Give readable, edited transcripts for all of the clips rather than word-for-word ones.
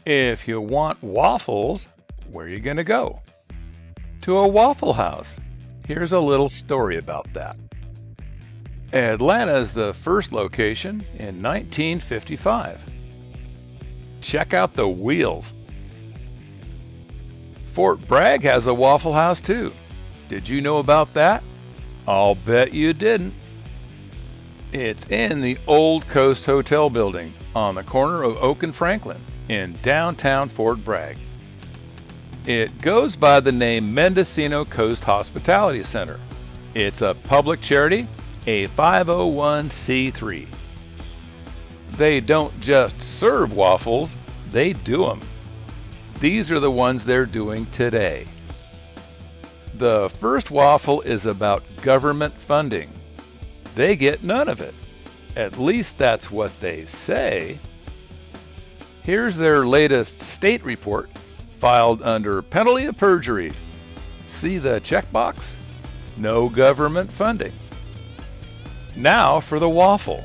If you want waffles, where are you going to go? To a Waffle House. Here's a little story about that. Atlanta is the first location in 1955. Check out the wheels. Fort Bragg has a Waffle House too. Did you know about that? I'll bet you didn't. It's in the Old Coast Hotel building on the corner of Oak and Franklin in downtown Fort Bragg. It goes by the name Mendocino Coast Hospitality Center. It's a public charity, a 501c3. They don't just serve waffles, they do them. These are the ones they're doing today. The first waffle is about government funding. They get none of it. At least that's what they say. Here's their latest state report, filed under penalty of perjury. See the checkbox? No government funding. Now for the waffle.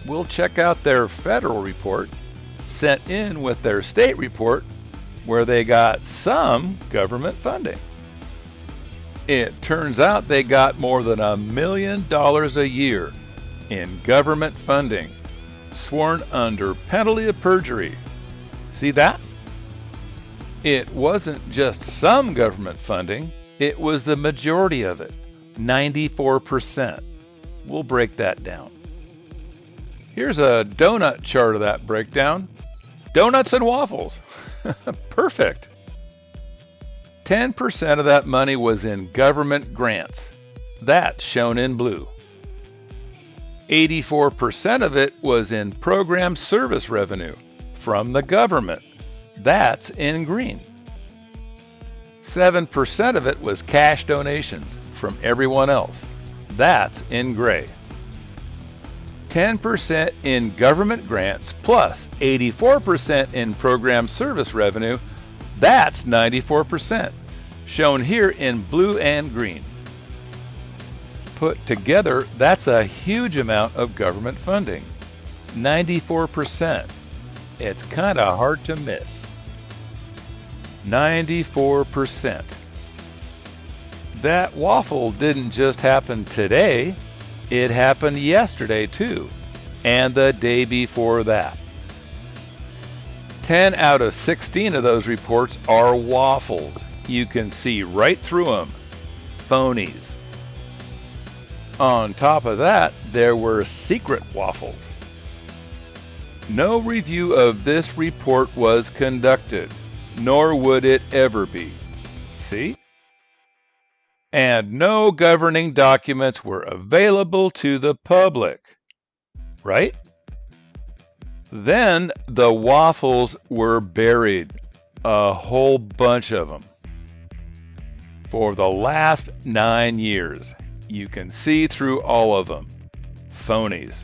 We'll check out their federal report, sent in with their state report, where they got some government funding. It turns out they got more than $1 million a year in government funding, sworn under penalty of perjury. See that? It wasn't just some government funding, it was the majority of it, 94%. We'll break that down. Here's a donut chart of that breakdown. Donuts and waffles. Perfect. 10% of that money was in government grants. That's shown in blue. 84% of it was in program service revenue from the government. That's in green. 7% of it was cash donations from everyone else. That's in gray. 10% in government grants plus 84% in program service revenue. That's 94%, shown here in blue and green. Put together, that's a huge amount of government funding. 94%. It's kind of hard to miss. 94%. That waffle didn't just happen today, it happened yesterday too, and the day before that. 10 out of 16 of those reports are waffles. You can see right through them. Phonies. On top of that, there were secret waffles. No review of this report was conducted, nor would it ever be. See? And no governing documents were available to the public. Right? Then the waffles were buried, a whole bunch of them. For the last 9 years, you can see through all of them. Phonies.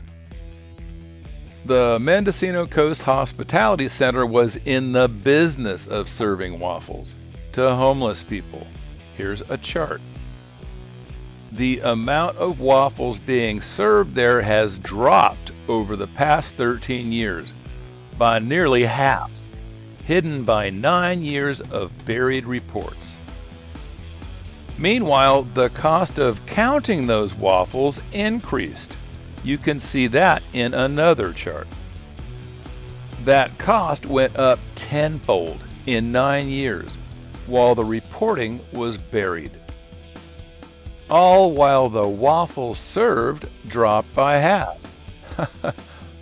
The Mendocino Coast Hospitality Center was in the business of serving waffles to homeless people. Here's a chart. The amount of waffles being served there has dropped over the past 13 years by nearly half, hidden by 9 years of buried reports. Meanwhile, the cost of counting those waffles increased. You can see that in another chart. That cost went up tenfold in 9 years, while the reporting was buried. All while the waffles served dropped by half.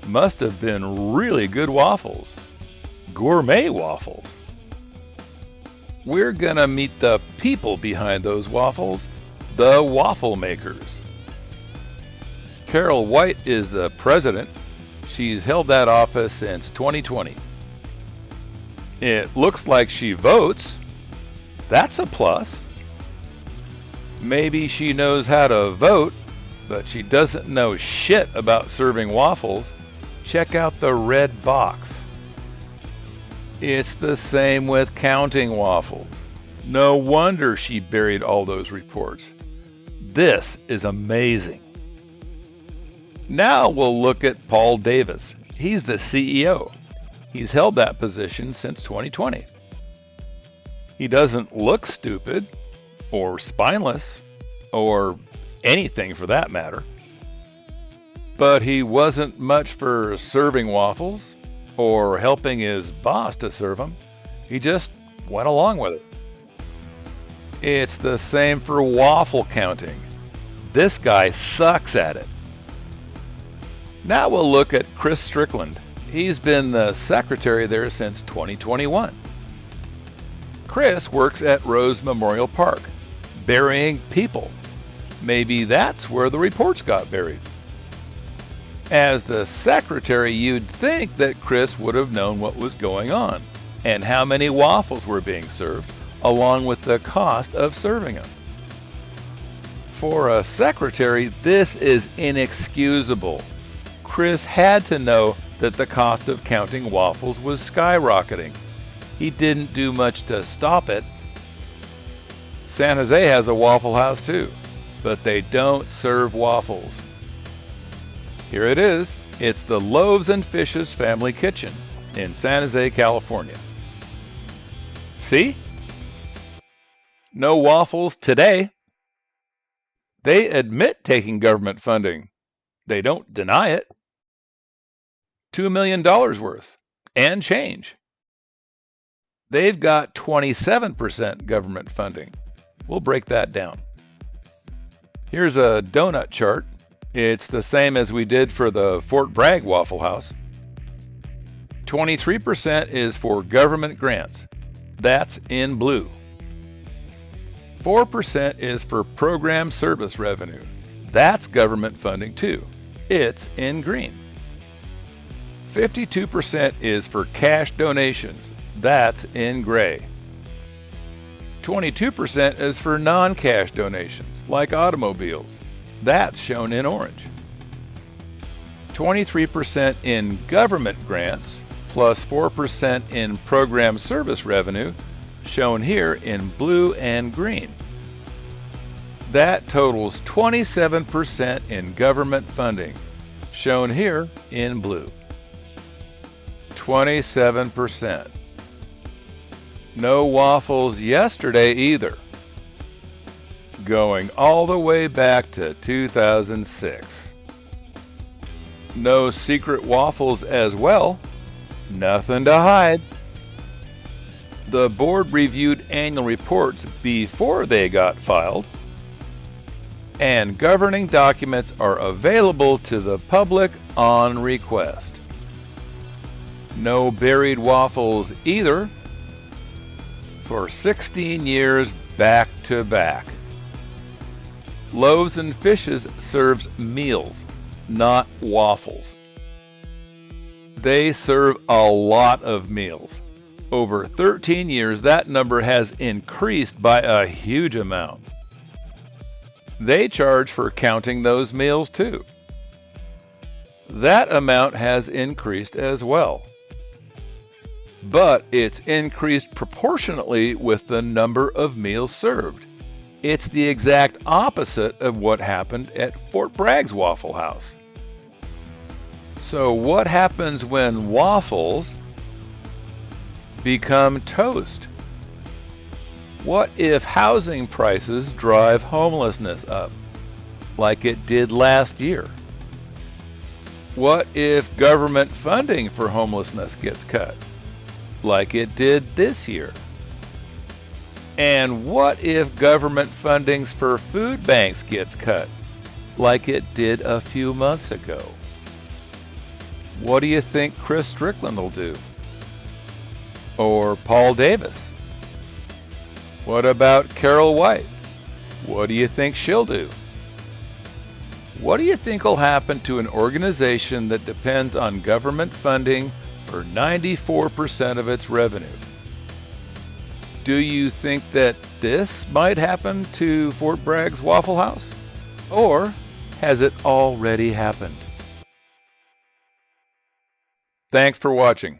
Must have been really good waffles. Gourmet waffles. We're gonna meet the people behind those waffles, the waffle makers. Carol White is the president. She's held that office since 2020. It looks like she votes. That's a plus. Maybe she knows how to vote, but she doesn't know shit about serving waffles. Check out the red box. It's the same with counting waffles. No wonder she buried all those reports. This is amazing. Now we'll look at Paul Davis. He's the CEO. He's held that position since 2020. He doesn't look stupid or spineless or anything for that matter. But he wasn't much for serving waffles or helping his boss to serve them. He just went along with it. It's the same for waffle counting. This guy sucks at it. Now we'll look at Chris Strickland. He's been the secretary there since 2021. Chris works at Rose Memorial Park, burying people. Maybe that's where the reports got buried. As the secretary, you'd think that Chris would have known what was going on and how many waffles were being served, along with the cost of serving them. For a secretary, this is inexcusable. Chris had to know that the cost of counting waffles was skyrocketing. He didn't do much to stop it. San Jose has a Waffle House too, but they don't serve waffles. Here it is. It's the Loaves and Fishes Family Kitchen in San Jose, California. See? No waffles today. They admit taking government funding. They don't deny it. $2 million worth and change. They've got 27% government funding. We'll break that down. Here's a donut chart. It's the same as we did for the Fort Bragg Waffle House. 23% is for government grants. That's in blue. 4% is for program service revenue. That's government funding too. It's in green. 52% is for cash donations. That's in gray. 22% is for non-cash donations, like automobiles. That's shown in orange. 23% in government grants, plus 4% in program service revenue, shown here in blue and green. That totals 27% in government funding, shown here in blue. 27%. No waffles yesterday either. Going all the way back to 2006. No secret waffles as well. Nothing to hide. The board reviewed annual reports before they got filed, and governing documents are available to the public on request. No buried waffles either, for 16 years back to back. Loaves and Fishes serves meals, not waffles. They serve a lot of meals. Over 13 years, that number has increased by a huge amount. They charge for counting those meals too. That amount has increased as well. But it's increased proportionately with the number of meals served. It's the exact opposite of what happened at Fort Bragg's Waffle House. So what happens when waffles become toast? What if housing prices drive homelessness up, like it did last year? What if government funding for homelessness gets cut, like it did this year? And what if government funding for food banks gets cut, like it did a few months ago? What do you think Chris Strickland will do? Or Paul Davis? What about Carol White? What do you think she'll do? What do you think will happen to an organization that depends on government funding for 94% of its revenue? Do you think that this might happen to Fort Bragg's Waffle House? Or has it already happened? Thanks for watching.